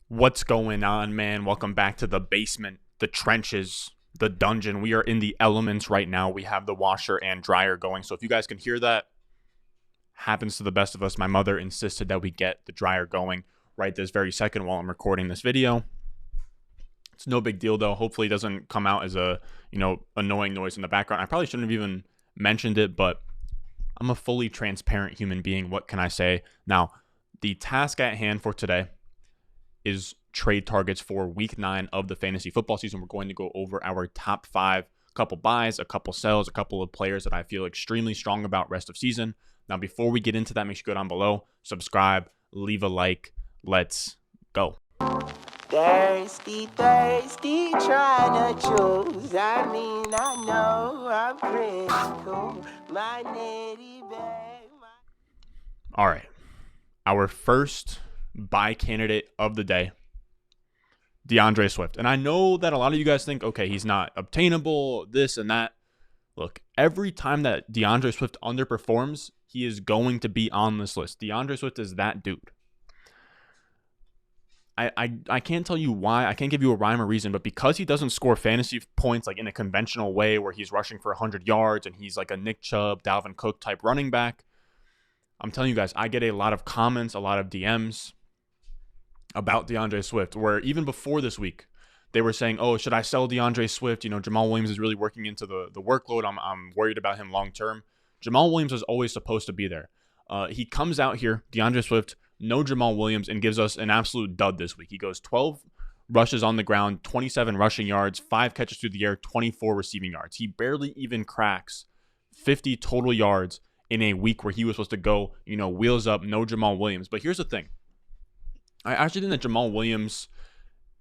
What's going on, man? Welcome back to the basement, the trenches, the dungeon. We are in the elements right now. We have the washer and dryer going. So if you guys can hear that, happens to the best of us. My mother insisted that we get the dryer going right this very second while I'm recording this video. It's no big deal though. Hopefully it doesn't come out as a, annoying noise in the background. I probably shouldn't have even mentioned it, but I'm a fully transparent human being. What can I say? Now, the task at hand for today is trade targets for week 9 of the fantasy football season. We're going to go over our top 5, a couple buys, a couple sells, a couple of players that I feel extremely strong about rest of season. Now, before we get into that, make sure you go down below, subscribe, leave a like. Let's go. Thirsty, trying to choose. I know I'm pretty cool. My nitty bag. All right. Our first buy candidate of the day, DeAndre Swift. And I know that a lot of you guys think, okay, he's not obtainable, this and that. Look, every time that DeAndre Swift underperforms, he is going to be on this list. DeAndre Swift is that dude. I can't tell you why. I can't give you a rhyme or reason, but because he doesn't score fantasy points like in a conventional way where he's rushing for 100 yards and he's like a Nick Chubb, Dalvin Cook type running back, I'm telling you guys, I get a lot of comments, a lot of DMs about DeAndre Swift, where even before this week, they were saying, oh, should I sell DeAndre Swift? Jamal Williams is really working into the workload. I'm worried about him long term. Jamal Williams is always supposed to be there. He comes out here, DeAndre Swift, no Jamal Williams, and gives us an absolute dud this week. He goes 12 rushes on the ground, 27 rushing yards, 5 catches through the air, 24 receiving yards. He barely even cracks 50 total yards in a week where he was supposed to go, wheels up, no Jamal Williams. But here's the thing. I actually think that Jamal Williams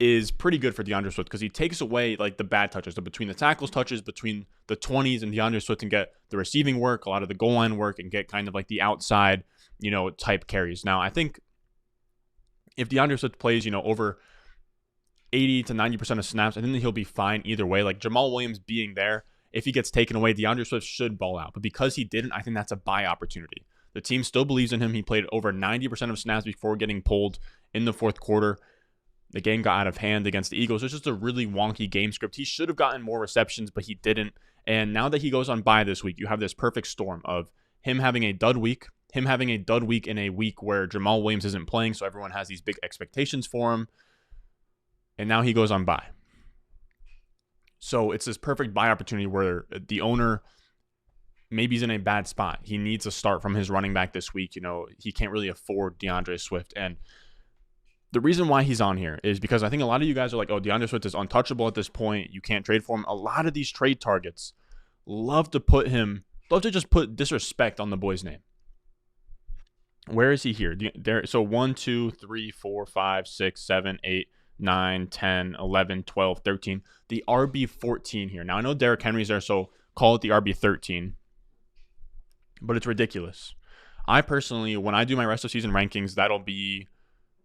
is pretty good for DeAndre Swift because he takes away like the bad touches, the between the tackles touches, between the 20s, and DeAndre Swift can get the receiving work, a lot of the goal line work, and get kind of like the outside, type carries. Now, I think if DeAndre Swift plays, over 80 to 90% of snaps, I think that he'll be fine either way. Like Jamal Williams being there, if he gets taken away, DeAndre Swift should ball out. But because he didn't, I think that's a buy opportunity. The team still believes in him. He played over 90% of snaps before getting pulled in the fourth quarter. The game got out of hand against the Eagles. It's just a really wonky game script. He should have gotten more receptions, but he didn't. And now that he goes on bye this week, you have this perfect storm of him having a dud week, in a week where Jamal Williams isn't playing, so everyone has these big expectations for him. And now he goes on bye. So it's this perfect buy opportunity where the owner maybe he's in a bad spot. He needs a start from his running back this week. He can't really afford DeAndre Swift. And the reason why he's on here is because I think a lot of you guys are like, oh, DeAndre Swift is untouchable at this point. You can't trade for him. A lot of these trade targets love to just put disrespect on the boy's name. Where is he here? So 1, 2, 3, 4, 5, 6, 7, 8, 9, 10, 11, 12, 13. The RB14 here. Now, I know Derrick Henry's there, so call it the RB13. But it's ridiculous. I personally, when I do my rest of season rankings, that'll be,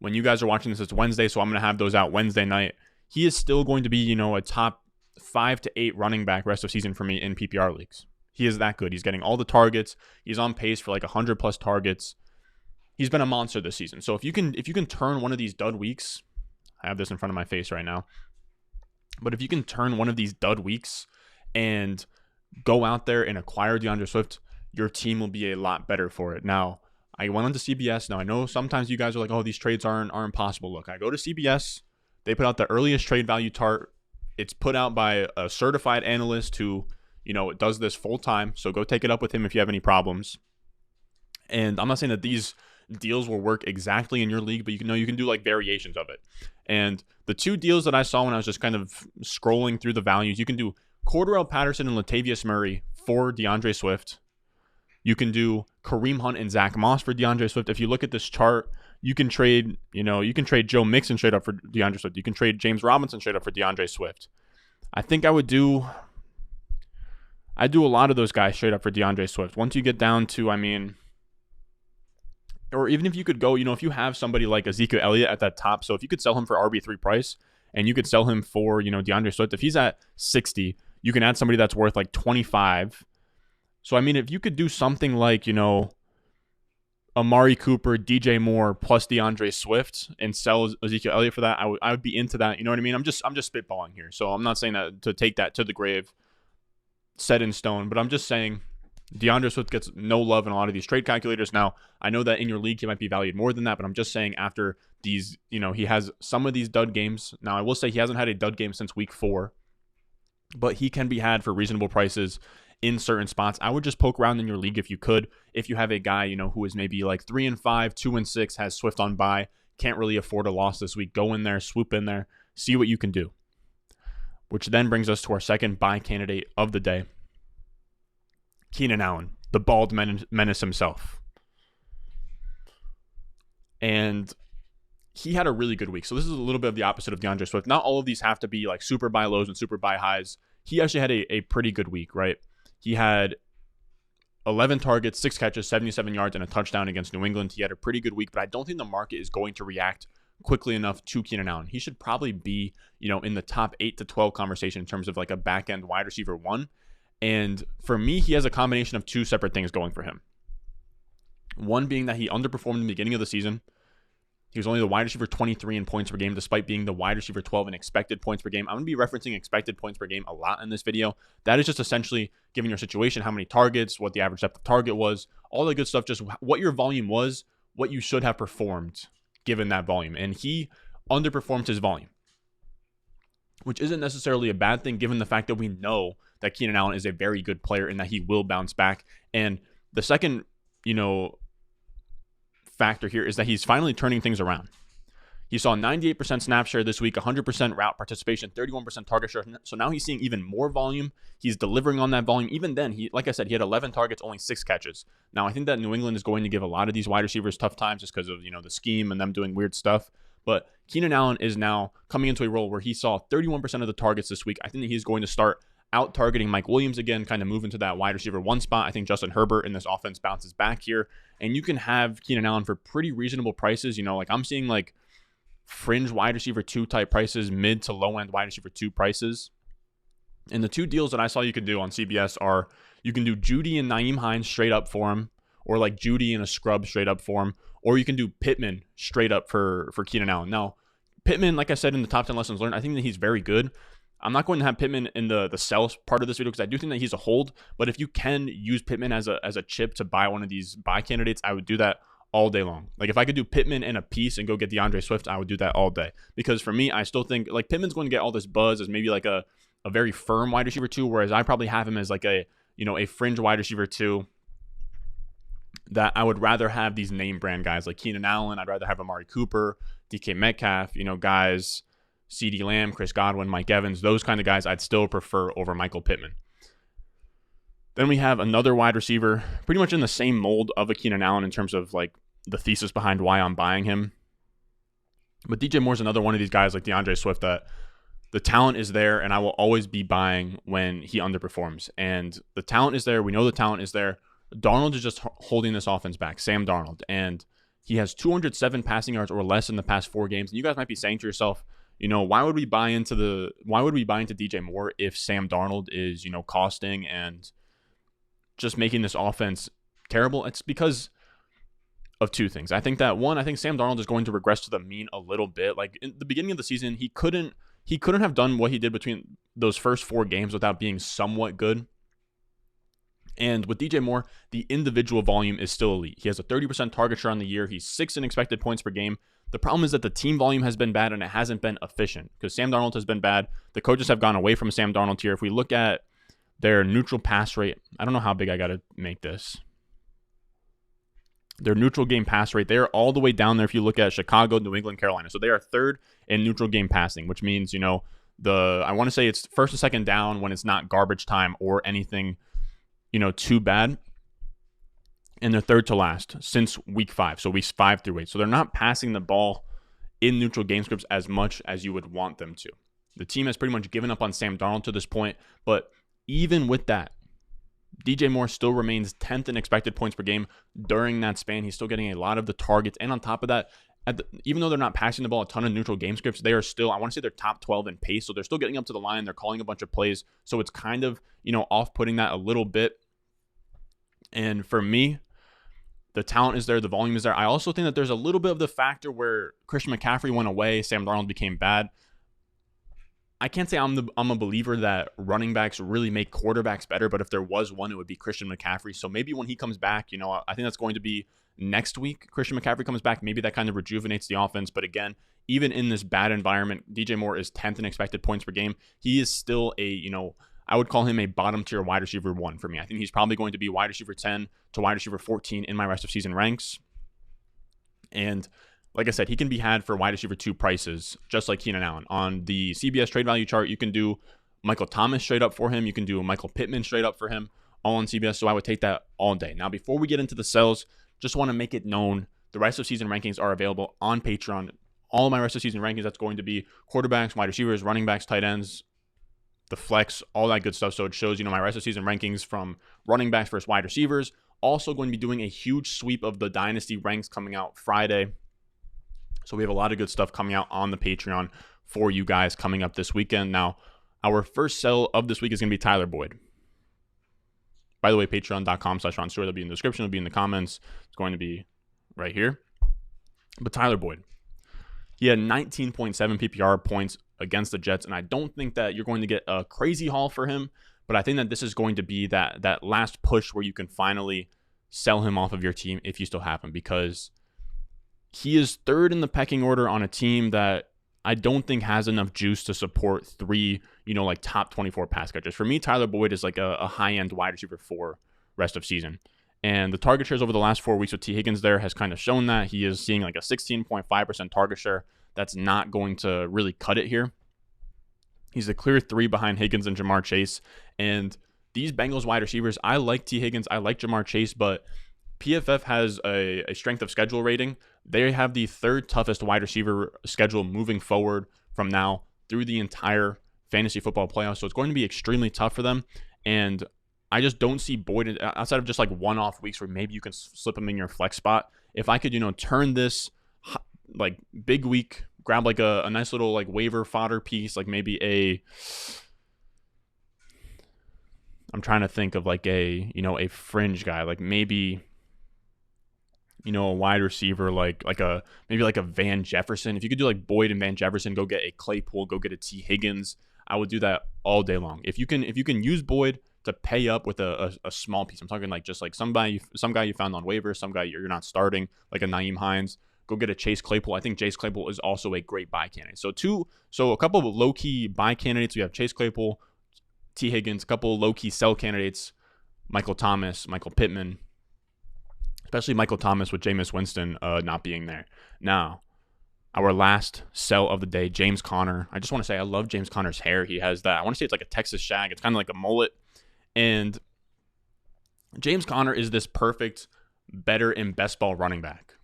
when you guys are watching this, it's Wednesday, so I'm going to have those out Wednesday night. He is still going to be, a top 5 to 8 running back rest of season for me in PPR leagues. He is that good. He's getting all the targets. He's on pace for like 100 plus targets. He's been a monster this season. So if you can turn one of these dud weeks, I have this in front of my face right now, but if you can turn one of these dud weeks and go out there and acquire DeAndre Swift, your team will be a lot better for it. Now, I went on to CBS. Now, I know sometimes you guys are like, oh, these trades aren't possible. Look, I go to CBS. They put out the earliest trade value chart. It's put out by a certified analyst who, does this full time. So go take it up with him if you have any problems. And I'm not saying that these deals will work exactly in your league, but you can do like variations of it. And the 2 deals that I saw when I was just kind of scrolling through the values, you can do Cordarrelle Patterson and Latavius Murray for DeAndre Swift. You can do Kareem Hunt and Zach Moss for DeAndre Swift. If you look at this chart, you can trade Joe Mixon straight up for DeAndre Swift. You can trade James Robinson straight up for DeAndre Swift. I think I do a lot of those guys straight up for DeAndre Swift. Once you get down to, or even if you could go, if you have somebody like Ezekiel Elliott at that top, so if you could sell him for RB3 price and you could sell him for, DeAndre Swift, if he's at 60, you can add somebody that's worth like 25. So, if you could do something like, Amari Cooper, DJ Moore, plus DeAndre Swift, and sell Ezekiel Elliott for that, I would be into that. You know what I mean? I'm just spitballing here, so I'm not saying that to take that to the grave, set in stone. But I'm just saying DeAndre Swift gets no love in a lot of these trade calculators. Now, I know that in your league he might be valued more than that, but I'm just saying after these, he has some of these dud games. Now, I will say he hasn't had a dud game since week 4, but he can be had for reasonable prices in certain spots. I would just poke around in your league if you could. If you have a guy, who is maybe like 3-5, 2-6, has Swift on bye, can't really afford a loss this week, go in there, swoop in there, see what you can do. Which then brings us to our second buy candidate of the day, Keenan Allen, the bald menace himself. And he had a really good week. So this is a little bit of the opposite of DeAndre Swift. Not all of these have to be like super buy lows and super buy highs. He actually had a pretty good week, right? He had 11 targets, 6 catches, 77 yards, and a touchdown against New England. He had a pretty good week, but I don't think the market is going to react quickly enough to Keenan Allen. He should probably be, in the top 8 to 12 conversation in terms of like a back-end wide receiver 1. And for me, he has a combination of 2 separate things going for him. One being that he underperformed in the beginning of the season. He was only the wide receiver 23 in points per game, despite being the wide receiver 12 in expected points per game. I'm going to be referencing expected points per game a lot in this video. That is just essentially giving your situation, how many targets, what the average depth of target was, all the good stuff, just what your volume was, what you should have performed given that volume. And he underperformed his volume, which isn't necessarily a bad thing given the fact that we know that Keenan Allen is a very good player and that he will bounce back. And the second, factor here is that he's finally turning things around. He saw 98% snap share this week, 100% route participation, 31% target share. So now he's seeing even more volume. He's delivering on that volume. Even then, like I said, he had 11 targets, only 6 catches. Now, I think that New England is going to give a lot of these wide receivers tough times just because of, the scheme and them doing weird stuff. But Keenan Allen is now coming into a role where he saw 31% of the targets this week. I think that he's going to start out targeting Mike Williams again, kind of move into that wide receiver 1 spot. I think Justin Herbert in this offense bounces back here, and you can have Keenan Allen for pretty reasonable prices. Like I'm seeing like fringe wide receiver 2 type prices, mid to low end wide receiver 2 prices. And the 2 deals that I saw you could do on CBS are you can do Judy and Nyheim Hines straight up for him, or like Judy and a scrub straight up for him, or you can do Pittman straight up for Keenan Allen. Now, Pittman, like I said in the top 10 lessons learned, I think that he's very good. I'm not going to have Pittman in the sell part of this video because I do think that he's a hold. But if you can use Pittman as a chip to buy one of these buy candidates, I would do that all day long. Like if I could do Pittman and a piece and go get DeAndre Swift, I would do that all day. Because for me, I still think like Pittman's going to get all this buzz as maybe like a very firm wide receiver 2, whereas I probably have him as like a fringe wide receiver 2 that I would rather have these name brand guys like Keenan Allen. I'd rather have Amari Cooper, DK Metcalf, guys, CeeDee Lamb, Chris Godwin, Mike Evans, those kind of guys I'd still prefer over Michael Pittman. Then we have another wide receiver, pretty much in the same mold of a Keenan Allen in terms of like the thesis behind why I'm buying him. But DJ Moore's another one of these guys like DeAndre Swift that the talent is there, and I will always be buying when he underperforms. And the talent is there. We know the talent is there. Darnold is just holding this offense back, Sam Darnold. And he has 207 passing yards or less in the past 4 games. And you guys might be saying to yourself, why would we buy into DJ Moore if Sam Darnold is, costing and just making this offense terrible? It's because of 2 things. I think that 1, I think Sam Darnold is going to regress to the mean a little bit. Like in the beginning of the season, he couldn't have done what he did between those first 4 games without being somewhat good. And with DJ Moore, the individual volume is still elite. He has a 30% target share on the year. He's 6th in expected points per game. The problem is that the team volume has been bad and it hasn't been efficient because Sam Darnold has been bad. The coaches have gone away from Sam Darnold here. If we look at their neutral pass rate, I don't know how big I got to make this. Their neutral game pass rate, they're all the way down there if you look at Chicago, New England, Carolina. So they are 3rd in neutral game passing, which means, I want to say it's 1st or 2nd down when it's not garbage time or anything, too bad. And they're 3rd to last since week 5. So weeks 5 through 8. So they're not passing the ball in neutral game scripts as much as you would want them to. The team has pretty much given up on Sam Darnold to this point. But even with that, DJ Moore still remains 10th in expected points per game during that span. He's still getting a lot of the targets. And on top of that, even though they're not passing the ball a ton of neutral game scripts, they are still, I want to say they're top 12 in pace. So they're still getting up to the line. They're calling a bunch of plays. So it's kind of, off-putting that a little bit. And for me, The talent is there. The volume is there. I also think that there's a little bit of the factor where Christian McCaffrey went away. Sam Darnold became bad. I can't say I'm a believer that running backs really make quarterbacks better, but if there was one, it would be Christian McCaffrey. So maybe when he comes back, I think that's going to be next week. Christian McCaffrey comes back. Maybe that kind of rejuvenates the offense. But again, even in this bad environment, DJ Moore is 10th in expected points per game. He is still I would call him a bottom tier wide receiver 1 for me. I think he's probably going to be wide receiver 10 to wide receiver 14 in my rest of season ranks. And like I said, he can be had for wide receiver 2 prices, just like Keenan Allen. On the CBS trade value chart, you can do Michael Thomas straight up for him. You can do Michael Pittman straight up for him, all on CBS. So I would take that all day. Now, before we get into the sells, just want to make it known the rest of season rankings are available on Patreon. All of my rest of season rankings, that's going to be quarterbacks, wide receivers, running backs, tight ends, the flex, all that good stuff. So it shows, my rest of season rankings from running backs versus wide receivers. Also going to be doing a huge sweep of the dynasty ranks coming out Friday. So we have a lot of good stuff coming out on the Patreon for you guys coming up this weekend. Now, our first sell of this week is going to be Tyler Boyd. By the way, patreon.com/Ron Stewart. That'll be in the description. It'll be in the comments. It's going to be right here. But Tyler Boyd, he had 19.7 PPR points against the Jets, and I don't think that you're going to get a crazy haul for him, but I think that this is going to be that last push where you can finally sell him off of your team if you still have him, because he is third in the pecking order on a team that I don't think has enough juice to support 3, top 24 pass catchers. For me, Tyler Boyd is like a high-end wide receiver 4 rest of season. And the target shares over the last 4 weeks with T. Higgins there has kind of shown that. He is seeing like a 16.5% target share. That's not going to really cut it here. He's a clear 3 behind Higgins and Jamar Chase. And these Bengals wide receivers, I like T. Higgins, I like Jamar Chase, but PFF has a strength of schedule rating. They have the 3rd toughest wide receiver schedule moving forward from now through the entire fantasy football playoffs. So it's going to be extremely tough for them. And I just don't see Boyd outside of just like one-off weeks where maybe you can slip him in your flex spot. If I could, turn this like big week, grab like a nice little like waiver fodder piece, like maybe I'm trying to think of like a fringe guy, like maybe, a wide receiver, like a Van Jefferson. If you could do like Boyd and Van Jefferson, go get a Claypool, go get a T. Higgins. I would do that all day long. If you can use Boyd to pay up with a small piece, I'm talking like just like some guy you found on waivers, some guy you're not starting, like a Naeem Hines, go get a Chase Claypool. I think Chase Claypool is also a great buy candidate. So a couple of low-key buy candidates. We have Chase Claypool, T. Higgins, a couple of low-key sell candidates, Michael Thomas, Michael Pittman, especially Michael Thomas with Jameis Winston not being there. Now, our last sell of the day, James Conner. I just want to say I love James Conner's hair. He has that. I want to say it's like a Texas shag. It's kind of like a mullet. And James Conner is this perfect, better and best ball running back,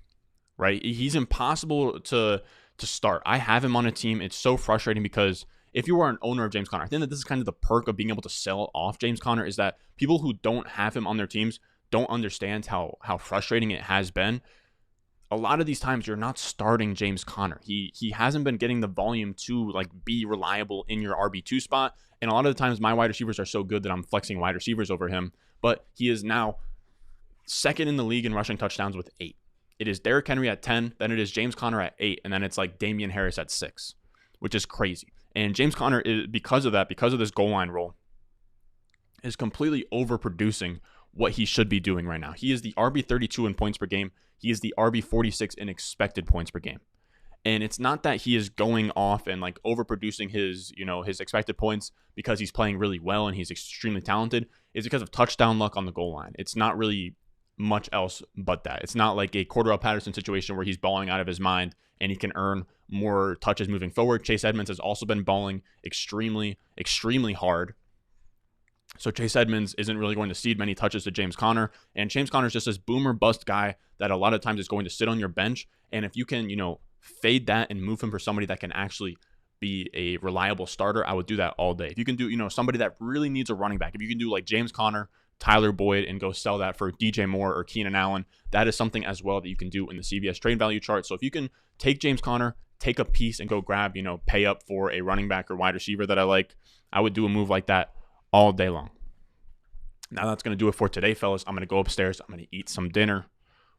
right? He's impossible to start. I have him on a team. It's so frustrating because if you are an owner of James Conner, I think that this is kind of the perk of being able to sell off James Conner, is that people who don't have him on their teams don't understand how frustrating it has been. A lot of these times you're not starting James Conner. He hasn't been getting the volume to like be reliable in your RB2 spot. And a lot of the times my wide receivers are so good that I'm flexing wide receivers over him. But he is now second in the league in rushing touchdowns with 8. It is Derrick Henry at 10, then it is James Conner at 8, and then it's like Damian Harris at 6, which is crazy. And James Conner, because of this goal line role, is completely overproducing what he should be doing right now. He is the RB32 in points per game. He is the RB46 in expected points per game. And it's not that he is going off and like overproducing his expected points because he's playing really well and he's extremely talented. It's because of touchdown luck on the goal line. It's not really much else but that. It's not like a Cordell Patterson situation where he's balling out of his mind and he can earn more touches moving forward. Chase Edmonds has also been balling extremely, extremely hard. So Chase Edmonds isn't really going to cede many touches to James Conner. And James Conner is just this boomer bust guy that a lot of times is going to sit on your bench. And if you can, fade that and move him for somebody that can actually be a reliable starter, I would do that all day. If you can do, somebody that really needs a running back, if you can do like James Conner, Tyler Boyd, and go sell that for DJ Moore or Keenan Allen, that is something as well that you can do in the CBS trade value chart. So if you can take James Conner, take a piece and go grab, pay up for a running back or wide receiver that I like, I would do a move like that all day long. Now that's going to do it for today, fellas. I'm going to go upstairs. I'm going to eat some dinner.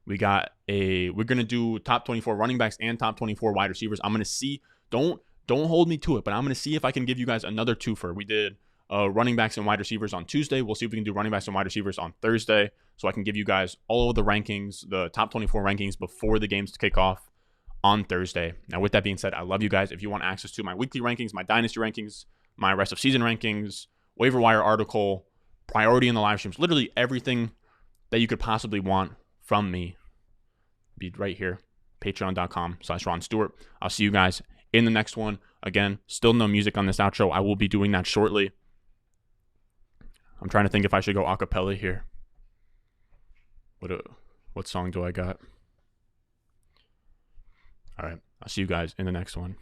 We're gonna do top 24 running backs and top 24 wide receivers. I'm gonna see. Don't hold me to it, but I'm gonna see if I can give you guys another twofer. We did running backs and wide receivers on Tuesday. We'll see if we can do running backs and wide receivers on Thursday, so I can give you guys all of the rankings, the top 24 rankings before the games kick off on Thursday. Now, with that being said, I love you guys. If you want access to my weekly rankings, my dynasty rankings, my rest of season rankings, waiver wire article, priority in the live streams, literally everything that you could possibly want from me, be right here, patreon.com/Ron Stewart. I'll see you guys in the next one. Again, still no music on this outro. I will be doing that shortly. I'm trying to think if I should go a cappella here. What song do I got? All right. I'll see you guys in the next one.